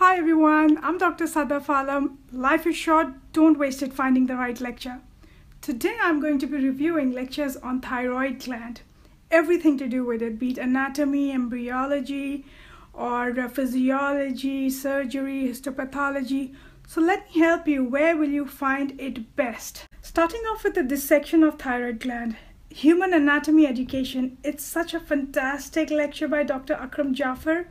Hi everyone, I'm Dr. Sadaf. Life is short, don't waste it finding the right lecture. Today I'm going to be reviewing lectures on thyroid gland. Everything to do with it, be it anatomy, embryology, or physiology, surgery, histopathology. So let me help you. Where will you find it best? Starting off with the dissection of thyroid gland. Human anatomy education. It's such a fantastic lecture by Dr. Akram Jaffer.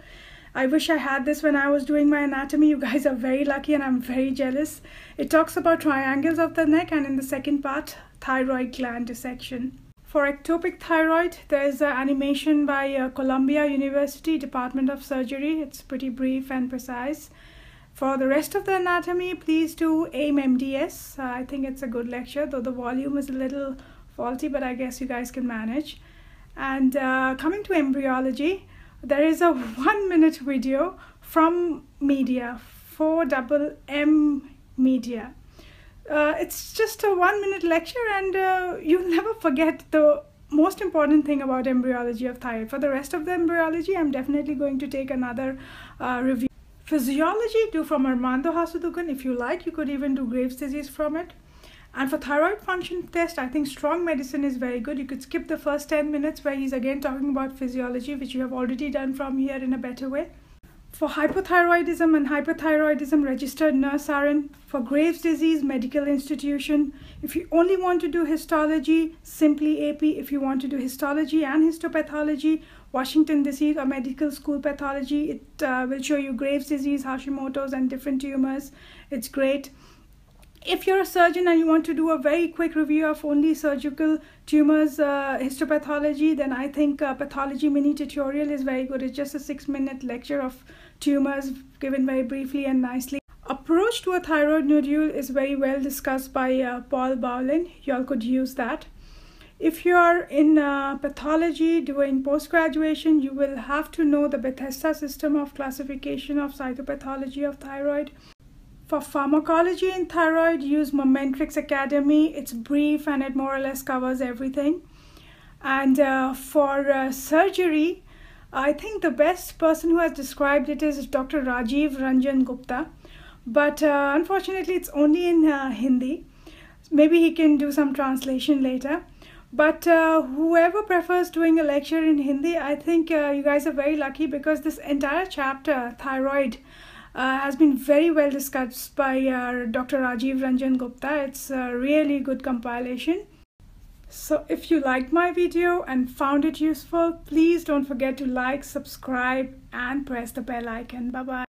I wish I had this when I was doing my anatomy. You guys are very lucky and I'm very jealous. It talks about triangles of the neck, and in the second part, thyroid gland dissection. For ectopic thyroid, there is an animation by Columbia University Department of Surgery. It's pretty brief and precise. For the rest of the anatomy, please do AIM MDS. I think it's a good lecture, though the volume is a little faulty, but I guess you guys can manage. And coming to embryology, there is a 1-minute video from media, 4MM Media. It's just a 1-minute lecture, and you'll never forget the most important thing about embryology of thyroid. For the rest of the embryology, I'm definitely going to take another review. Physiology, do from Armando Hasudukan. If you like, you could even do Graves' disease from it. And for thyroid function test, I think strong medicine is very good. You could skip the first 10 minutes where he's again talking about physiology, which you have already done from here in a better way. For hypothyroidism and hyperthyroidism, registered nurse RN. For Graves' disease, medical institution. If you only want to do histology, simply AP. If you want to do histology and histopathology, Washington disease or medical school pathology, it will show you Graves' disease, Hashimoto's and different tumors. It's great. If you're a surgeon and you want to do a very quick review of only surgical tumors, histopathology, then I think pathology mini tutorial is very good. It's just a 6-minute lecture of tumors given very briefly and nicely. Approach to a thyroid nodule is very well discussed by Paul Bowlin. Y'all could use that. If you're in pathology doing post-graduation, you will have to know the Bethesda system of classification of cytopathology of thyroid. For pharmacology in thyroid, use Momentrix Academy. It's brief and it more or less covers everything. And for surgery, I think the best person who has described it is Dr. Rajiv Ranjan Gupta. But unfortunately, it's only in Hindi. Maybe he can do some translation later. But whoever prefers doing a lecture in Hindi, I think you guys are very lucky, because this entire chapter, thyroid, has been very well discussed by Dr. Rajiv Ranjan Gupta. It's a really good compilation. So if you liked my video and found it useful, please don't forget to like, subscribe and press the bell icon. Bye-bye.